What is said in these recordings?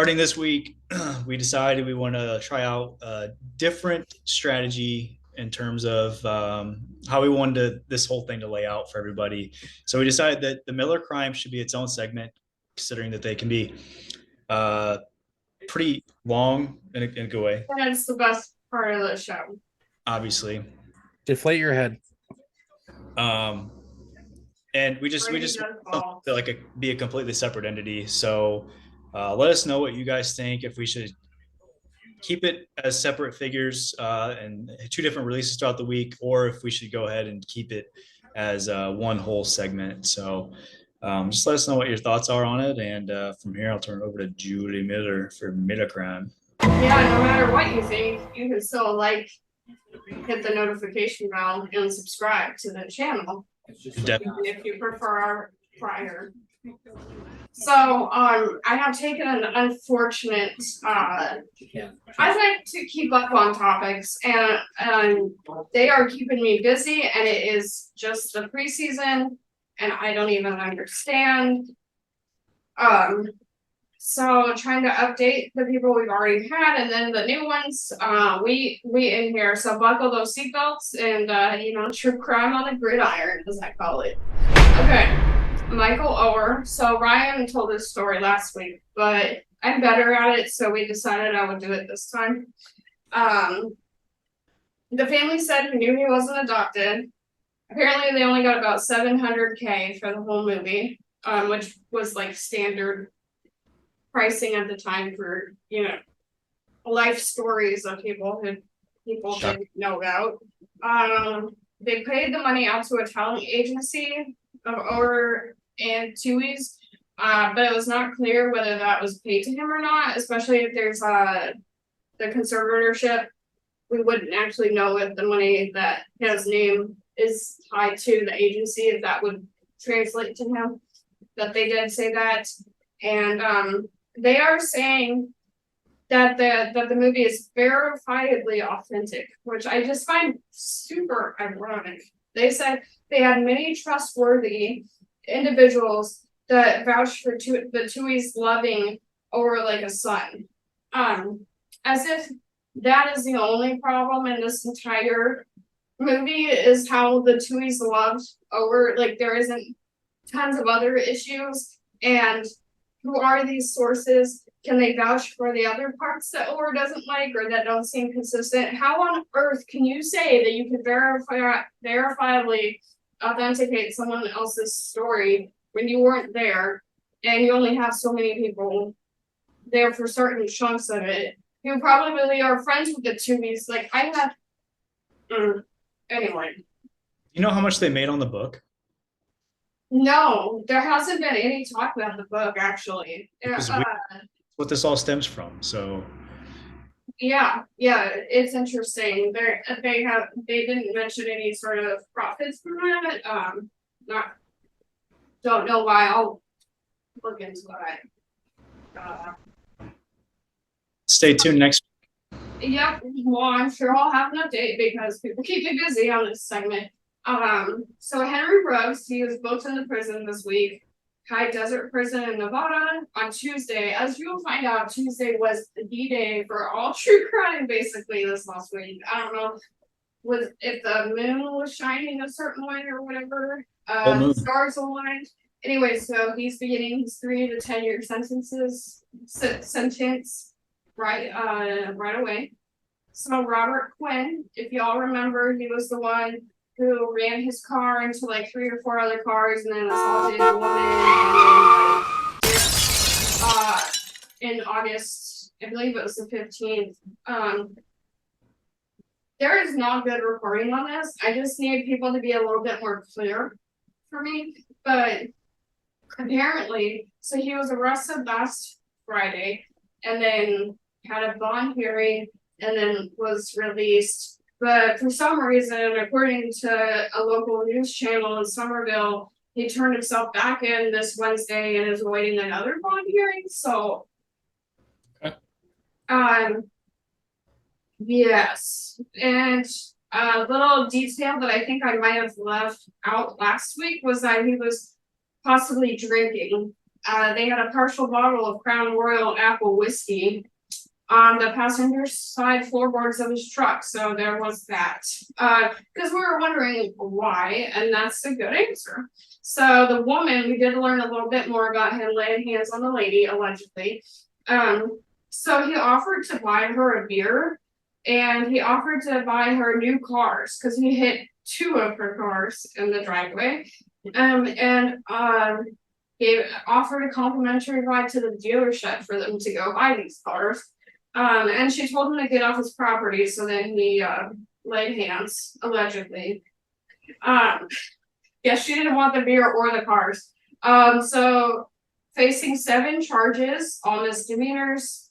starting this week, we decided we want to try out a different strategy in terms of how we wanted this whole thing to lay out for everybody. So we decided that the Miller crime should be its own segment, considering that they can be uh, pretty long in a good way, That's the best part of the show. obviously. Deflate your head. Um, and we just be a completely separate entity. So let us know what you guys think. If we should keep it as separate figures and two different releases throughout the week, or if we should go ahead and keep it as one whole segment. So just let us know what your thoughts are on it. And from here, I'll turn it over to Julie Miller for Metacrime. Yeah, no matter what you think, you can still hit the notification bell and subscribe to the channel if you prefer our prior. So I have taken an unfortunate I like to keep up on topics, and they are keeping me busy, and it is just the preseason and I don't even understand. So trying to update the people we've already had, and then the new ones we in here. So buckle those seatbelts and true crime on the gridiron, as I call it. Okay, Michael Oher. So Ryan told this story last week, but I'm better at it, so we decided I would do it this time. The family said he knew he wasn't adopted. Apparently, they only got about $700K for the whole movie, which was like standard pricing at the time for life stories of people didn't know about. They paid the money out to a talent agency of Oher and Tui's, but it was not clear whether that was paid to him or not, especially if there's the conservatorship. We wouldn't actually know if the money that his name is tied to the agency, if that would translate to him. But they did say that. And they are saying that the movie is verifiably authentic, which I just find super ironic. They said they had many trustworthy individuals that vouched for the Tui's loving Oher like a son. As if that is the only problem in this entire movie, is how the Tui's loved Oher. Like, there isn't tons of other issues. And who are these sources? Can they vouch for the other parts that Oher doesn't like or that don't seem consistent? How on earth can you say that you can verifiably authenticate someone else's story when you weren't there and you only have so many people there for certain chunks of it who probably are friends with the Tui's? Like, I have anyway. You know how much they made on the book? No, there hasn't been any talk about the book, actually. What this all stems from. So yeah, it's interesting. They didn't mention any sort of profits from it. Don't know why. I'll look into that. Stay tuned next week. Yep. Well, I'm sure I'll have an update because people keep me busy on this segment. So Henry Ruggs, he was booked in the prison this week, High Desert Prison in Nevada, on Tuesday. As you will find out, Tuesday was the D-Day for all true crime, basically, this last week. I don't know if the moon was shining a certain way or whatever. Stars aligned. Anyway, so he's beginning his 3 to 10 year sentence right away. So Robert Quinn, if y'all remember, he was the one who ran his car into like 3 or 4 other cars and then assaulted a woman, in August, I believe it was the 15th. There is not good reporting on this. I just need people to be a little bit more clear for me. But apparently, so he was arrested last Friday and then had a bond hearing and then was released. But for some reason, according to a local news channel in Somerville, he turned himself back in this Wednesday and is awaiting another bond hearing. So, yes. And a little detail that I think I might have left out last week was that he was possibly drinking. They had a partial bottle of Crown Royal apple whiskey on the passenger side floorboards of his truck. So there was that. Because we were wondering why, and that's a good answer. So the woman, we did learn a little bit more about him laying hands on the lady, allegedly. So he offered to buy her a beer, and he offered to buy her new cars because he hit 2 of her cars in the driveway. He offered a complimentary ride to the dealership for them to go buy these cars. And she told him to get off his property, so then he laid hands, allegedly. Yeah, she didn't want the beer or the cars. So facing 7 charges, all misdemeanors,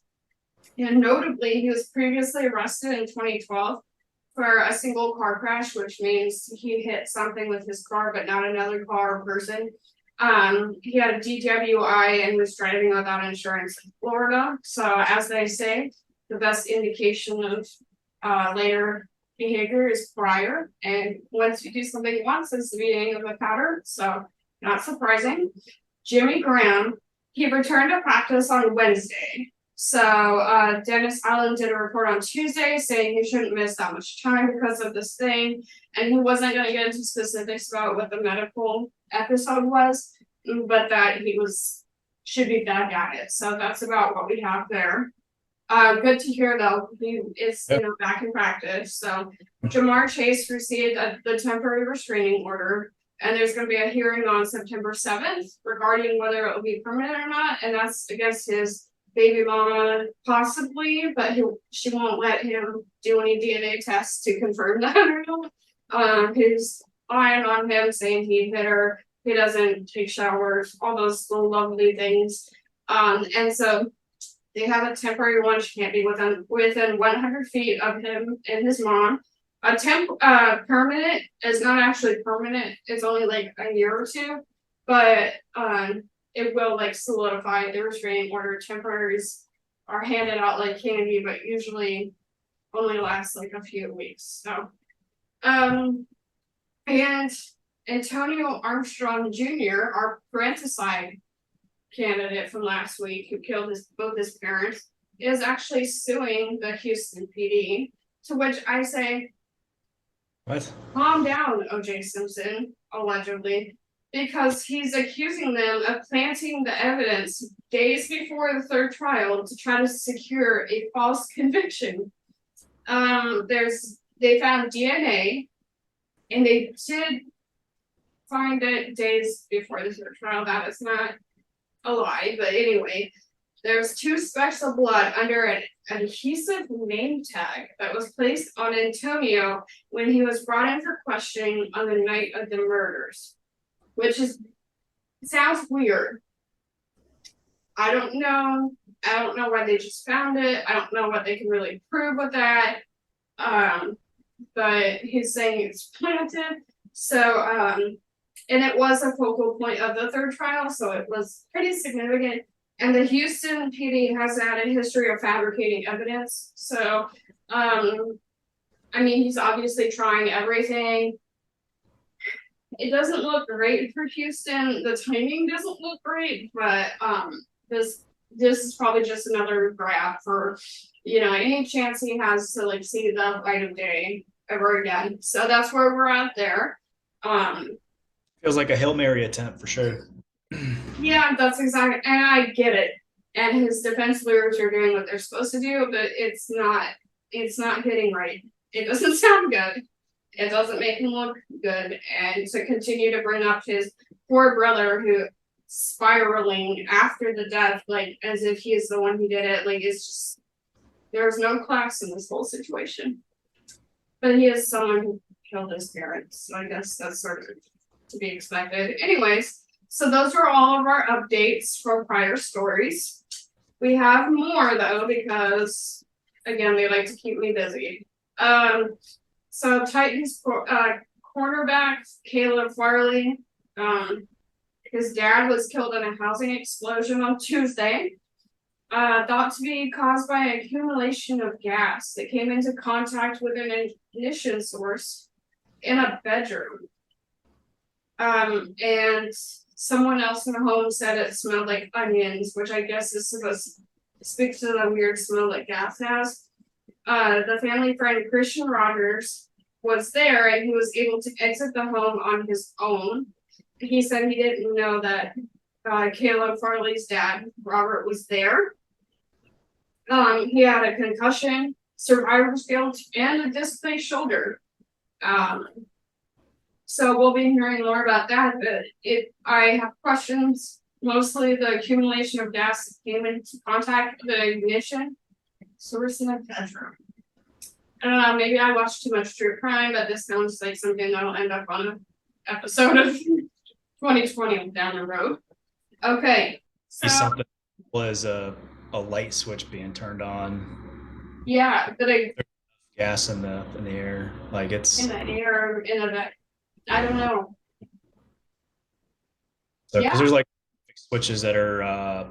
and notably, he was previously arrested in 2012 for a single car crash, which means he hit something with his car, but not another car or person. He had a DWI and was driving without insurance in Florida. So as they say, the best indication of later behavior is prior. And once you do something once, it's the beginning of a pattern. So not surprising. Jimmy Graham, he returned to practice on Wednesday. So Dennis Allen did a report on Tuesday saying he shouldn't miss that much time because of this thing. And he wasn't going to get into specifics about what the medical episode was, but that he should be back at it. So that's about what we have there. Good to hear though, he is back in practice. So Jamar Chase received the temporary restraining order, and there's going to be a hearing on September 7th regarding whether it will be permanent or not, and that's against his baby mama possibly, but she won't let him do any DNA tests to confirm that or not. He's lying on him, saying he hit her, he doesn't take showers, all those little lovely things. And so they have a temporary one. She can't be within 100 feet of him and his mom. A permanent is not actually permanent. It's only like a year or 2, but it will like solidify the restraining order. Temporaries are handed out like candy, but usually only last like a few weeks. So, and Antonio Armstrong Jr., our parenticide candidate from last week who killed both his parents, is actually suing the Houston PD. To which I say, what? Calm down, O.J. Simpson, allegedly, because he's accusing them of planting the evidence days before the 3rd trial to try to secure a false conviction. They found DNA, and they did find it days before the 3rd trial. That is not a lie, but anyway, there's 2 specks of blood under an adhesive name tag that was placed on Antonio when he was brought in for questioning on the night of the murders, which sounds weird. I don't know why they just found it. I don't know what they can really prove with that. But he's saying it's planted. So, and it was a focal point of the 3rd trial, so it was pretty significant. And the Houston PD has had a history of fabricating evidence. So, I mean, he's obviously trying everything. It doesn't look great for Houston. The timing doesn't look great, but this is probably just another grab for, any chance he has to like see the light of day ever again. So that's where we're at there. Feels like a Hail Mary attempt for sure. Yeah, that's exactly, and I get it. And his defense lawyers are doing what they're supposed to do, but it's not hitting right. It doesn't sound good. It doesn't make him look good. And to continue to bring up his poor brother who spiraling after the death, like as if he's the one who did it, like it's just, there's no class in this whole situation. But he is someone who killed his parents, so I guess that's sort of to be expected. Anyways, so those are all of our updates from prior stories. We have more though, because again, they like to keep me busy. So Titans cornerback Caleb Farley, his dad was killed in a housing explosion on Tuesday, thought to be caused by an accumulation of gas that came into contact with an ignition source in a bedroom. And Someone else in the home said it smelled like onions, which I guess is supposed to speak to the weird smell that gas has. The family friend Christian Rogers was there and he was able to exit the home on his own. He said he didn't know that Caleb Farley's dad, Robert, was there. He had a concussion, survivor's guilt, and a displaced shoulder. So we'll be hearing more about that, but I have questions, mostly the accumulation of gas that came into contact with the ignition. Source in a bedroom. I don't know, maybe I watched too much true crime, but this sounds like something that'll end up on an episode of 2020 down the road. Okay. So something was a light switch being turned on. Yeah, Gas in the air. Like it's in the air, I don't know. So because there's like switches that are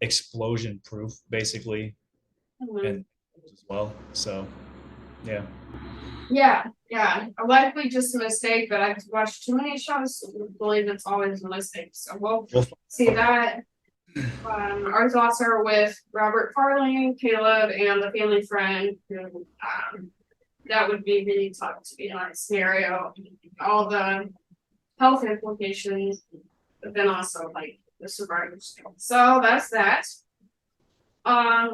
explosion proof, basically, and as well. So yeah. Likely just a mistake, but I've watched too many shows to believe it's always a mistake. So we'll see that. Our thoughts are with Robert Farley, Caleb, and the family friend who that would be really tough to be in that scenario. All the health implications, but then also like the survivor's guilt. So that's that.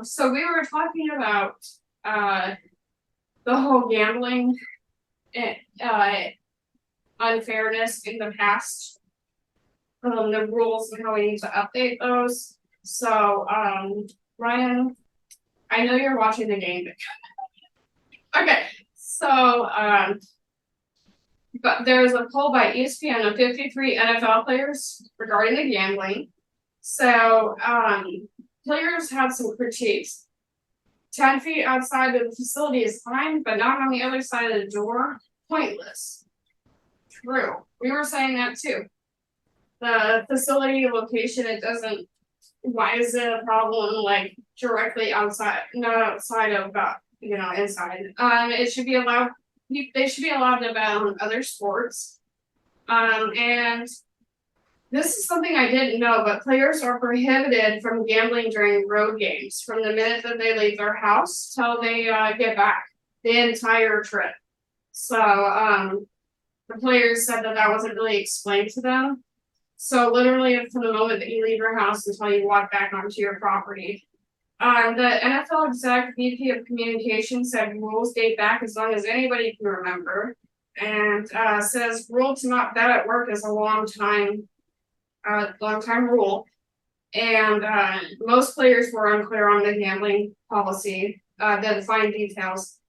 So we were talking about the whole gambling unfairness in the past, the rules and how we need to update those. So Ryan, I know you're watching the game. Okay, so but there's a poll by ESPN of 53 NFL players regarding the gambling. So players have some critiques. 10 feet outside of the facility is fine, but not on the other side of the door. Pointless. True. We were saying that too. The facility location, it doesn't, why is it a problem like directly outside, not outside of, inside? It should be allowed, they should be allowed to bet on other sports. And this is something I didn't know, but players are prohibited from gambling during road games from the minute that they leave their house till they get back, the entire trip. So the players said that wasn't really explained to them. So literally from the moment that you leave your house until you walk back onto your property. The NFL exec VP of communication said rules date back as long as anybody can remember. And says rule to not bet at work is a long time rule. And most players were unclear on the gambling policy, the fine details.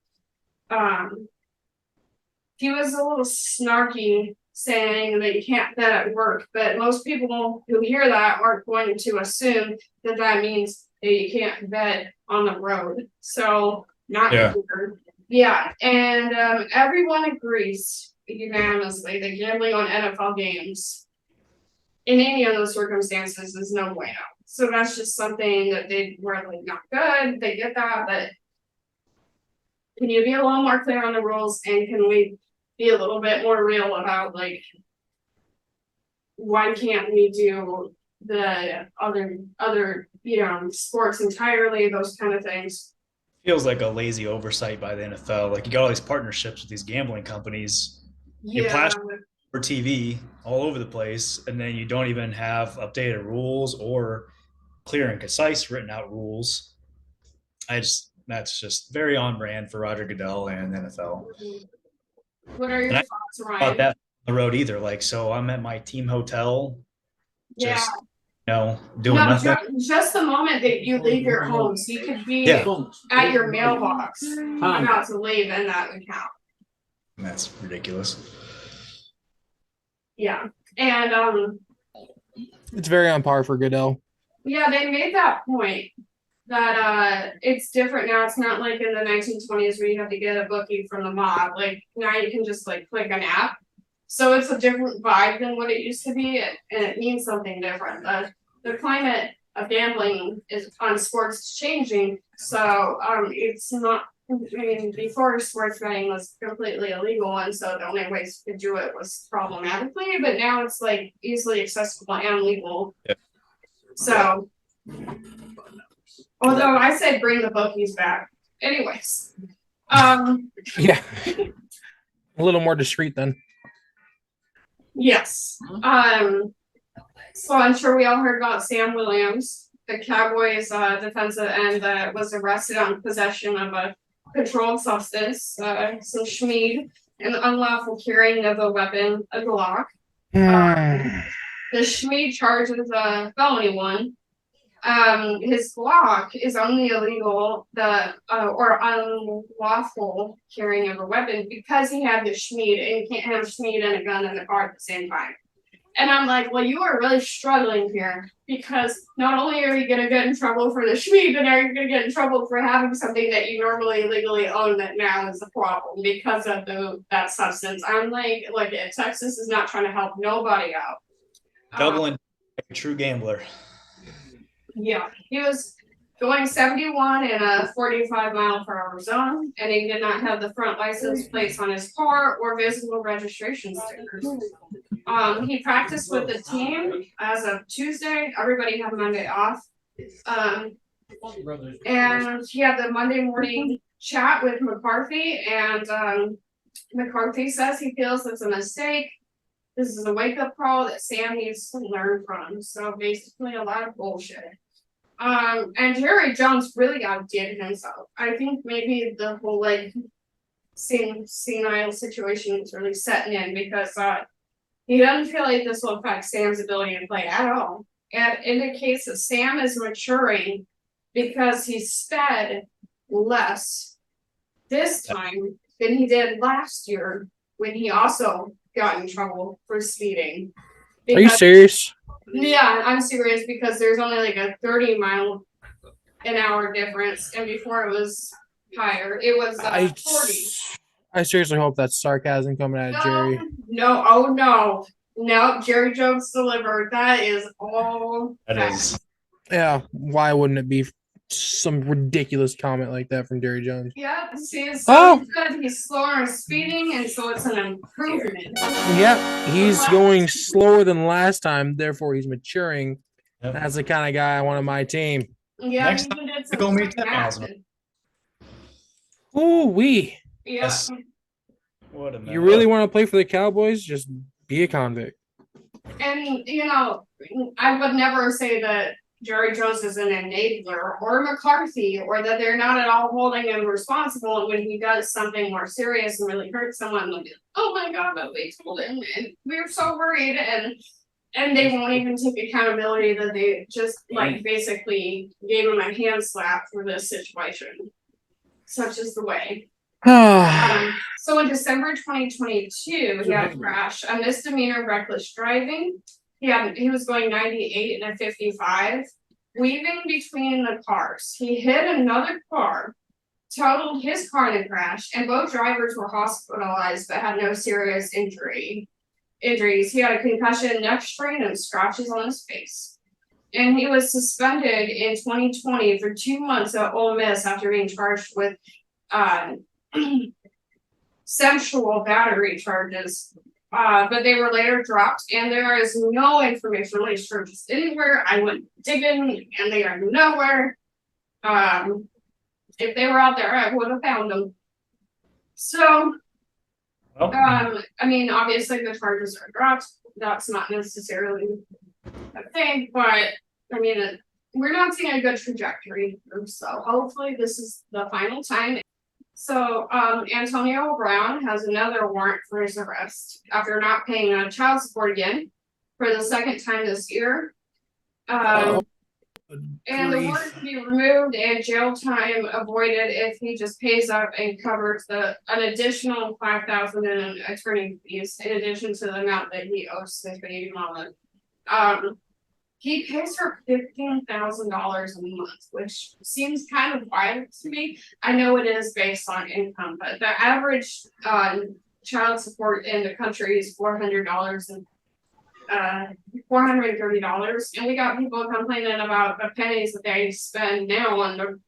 He was a little snarky saying that you can't bet at work, but most people who hear that aren't going to assume that means that you can't bet on the road. So not clear. Yeah, and everyone agrees unanimously that gambling on NFL games in any of those circumstances is no bueno. So that's just something that they were like not good. They get that, but can you be a little more clear on the rules, and can we be a little bit more real about like why can't we do the other sports entirely, those kind of things? Feels like a lazy oversight by the NFL. Like you got all these partnerships with these gambling companies. You plaster for TV all over the place, and then you don't even have updated rules or clear and concise written out rules. That's just very on brand for Roger Goodell and the NFL. What are your thoughts, Ryan? About that on the road either. Like, so I'm at my team hotel, just doing nothing. Just the moment that you leave your home, so you could be at your mailbox about to leave in that account. That's ridiculous. Yeah, and it's very on par for Goodell. Yeah, they made that point that it's different now. It's not like in the 1920s where you had to get a bookie from the mob. Like now you can just like click an app. So it's a different vibe than what it used to be, and it means something different. The climate of gambling on sports is changing, so it's not I mean, before sports betting was completely illegal, and so the only ways to do it was problematically, but now it's like easily accessible and legal. Yeah. So, although I say bring the bookies back. Anyways, Yeah. A little more discreet then. yes. So I'm sure we all heard about Sam Williams, the Cowboys defensive end that was arrested on possession of a controlled substance, some schmeed, and unlawful carrying of a weapon, a Glock. The schmeed charge is a felony one. His Glock is only illegal or unlawful carrying of a weapon because he had the schmeed, and you can't have schmeed and a gun in the car at the same time. And I'm like, well, you are really struggling here because not only are you going to get in trouble for the schmeed, but are you going to get in trouble for having something that you normally legally own that now is a problem because of that substance. I'm like, Texas is not trying to help nobody out. Doubling a true gambler. Yeah, he was going 71 in a 45-mile-per-hour zone, and he did not have the front license plates on his car or visible registration stickers. He practiced with the team as of Tuesday. Everybody had Monday off. And he had the Monday morning chat with McCarthy, and McCarthy says he feels it's a mistake. This is a wake-up call that Sam needs to learn from. So basically a lot of bullshit. And Jerry Jones really outdid himself. I think maybe the whole senile situation is really setting in because he doesn't feel like this will affect Sam's ability to play at all. It indicates that Sam is maturing because he sped less this time than he did last year when he also got in trouble for speeding. Are you serious? Yeah, I'm serious because there's only like a 30-mile-an-hour difference, and before it was higher. It was 40. I seriously hope that's sarcasm coming out of Jerry. No, oh no, Jerry Jones delivered. That is all. That is. Yeah, why wouldn't it be some ridiculous comment like that from Jerry Jones? Yeah, see, it's so good. He's slower in speeding, and so it's an improvement. Yep, he's going slower than last time, therefore he's maturing. Yep. That's the kind of guy I want on my team. Yeah, Next time, go meet 10 miles. Ooh wee. Yes. What a You really want to play for the Cowboys? Just be a convict. And I would never say that Jerry Jones is an enabler or McCarthy or that they're not at all holding him responsible when he does something more serious and really hurts someone. Like, oh my God, but we told him and we were so worried and they won't even take accountability that they just basically gave him a hand slap for this situation. Such is the way. So in December 2022, he had a crash, a misdemeanor reckless driving. He was going 98 and a 55, weaving between the cars. He hit another car, totaled his car in a crash, and both drivers were hospitalized but had no serious injuries. He had a concussion, neck strain, and scratches on his face. And he was suspended in 2020 for 2 months at Ole Miss after being charged with sexual battery charges. But they were later dropped, and there is no information on these charges anywhere. I went digging, and they are nowhere. If they were out there, I would have found them. So, I mean, obviously the charges are dropped. That's not necessarily a thing, but I mean, we're not seeing a good trajectory. So hopefully this is the final time. So Antonio Brown has another warrant for his arrest after not paying child support again for the second time this year. And the warrant can be removed and jail time avoided if he just pays up and covers an additional $5,000 in attorney fees in addition to the amount that he owes his baby mama. He pays her $15,000 a month, which seems kind of wild to me. I know it is based on income, but the average child support in the country is $400 and $430, and we got people complaining about the pennies that they spend now on the,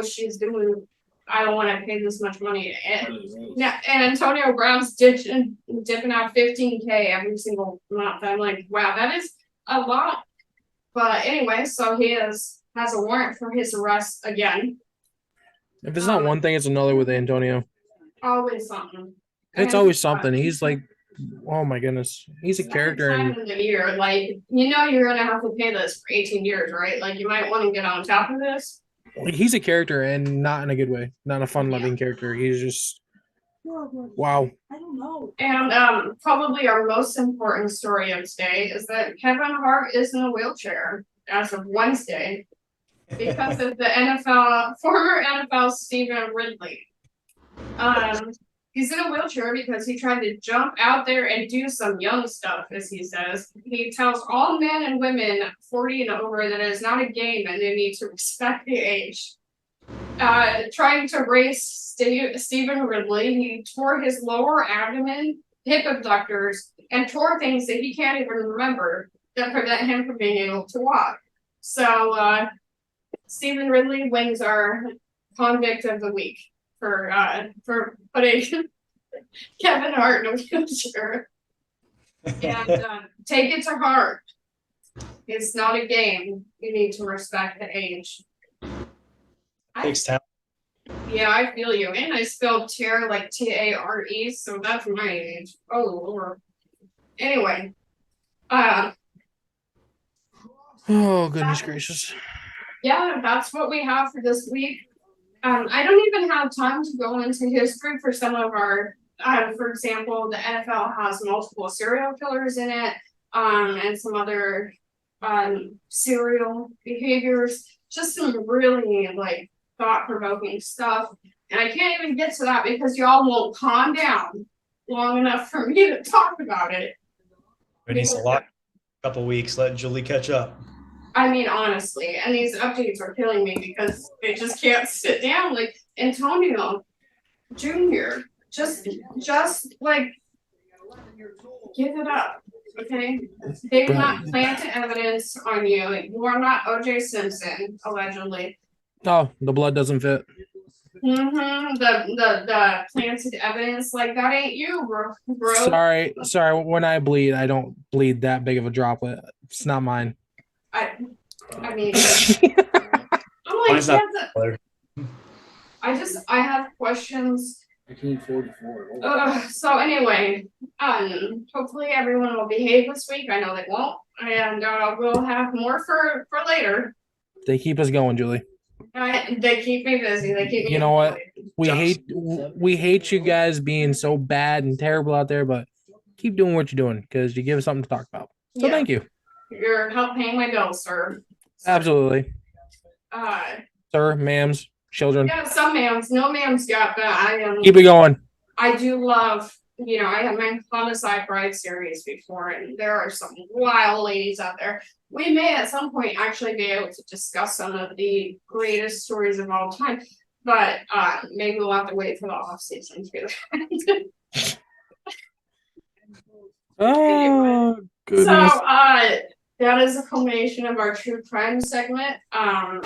she's doing I don't want to pay this much money. And Antonio Brown's dipping out 15K every single month. I'm like, wow, that is a lot. But anyway, so he has a warrant for his arrest again. If it's not one thing, it's another with Antonio. Always something. It's always something. He's like, oh my goodness, he's a character. Time in the year, like you're gonna have to pay this for 18 years, right? Like you might want to get on top of this. Like, he's a character, and not in a good way, not a fun-loving character. He's just wow. I don't know. And probably our most important story of today is that Kevin Hart is in a wheelchair as of Wednesday because of the former NFL Stephen Ridley. He's in a wheelchair because he tried to jump out there and do some young stuff, as he says. He tells all men and women 40 and over that it is not a game and they need to respect the age. Trying to race Stephen Ridley, he tore his lower abdomen, hip abductors, and tore things that he can't even remember that prevent him from being able to walk. So Stephen Ridley wins our convict of the week for putting Kevin Hart in a wheelchair. And take it to heart. It's not a game. You need to respect the age. Takes time. Yeah, I feel you. And I spelled Tare like Tare, so that's my age. Oh Lord. Anyway. Oh goodness gracious. Yeah, that's what we have for this week. I don't even have time to go into history for some of our for example, the NFL has multiple serial killers in it, and some other serial behaviors, just some really like thought-provoking stuff. And I can't even get to that because y'all won't calm down long enough for me to talk about it. It needs a lot. Couple weeks. Let Julie catch up. I mean, honestly, and these updates are killing me because they just can't sit down. Like Antonio Jr. Just like give it up, okay? They've not planted evidence on you. You are not O.J. Simpson, allegedly. Oh, the blood doesn't fit. The planted evidence, like that ain't you, bro. Sorry. When I bleed, I don't bleed that big of a droplet. It's not mine. I mean, I'm like, I have questions. 1944. So anyway, hopefully everyone will behave this week. I know they won't, and we'll have more for later. They keep us going, Julie. They keep me busy. They keep me. You know what? We hate you guys being so bad and terrible out there, but keep doing what you're doing because you give us something to talk about. So Yeah. Thank you. You're help paying my bills, sir. Absolutely. Sir, ma'ams, children. Yeah, some ma'ams, no ma'ams got that. Keep it going. I do love, I have my Homicide Bride series before, and there are some wild ladies out there. We may at some point actually be able to discuss some of the greatest stories of all time, but maybe we'll have to wait for the off season to do that. Oh, goodness. So that is a culmination of our true crime segment. And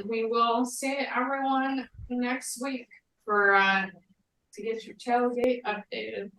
we will see everyone next week for to get your tailgate updated.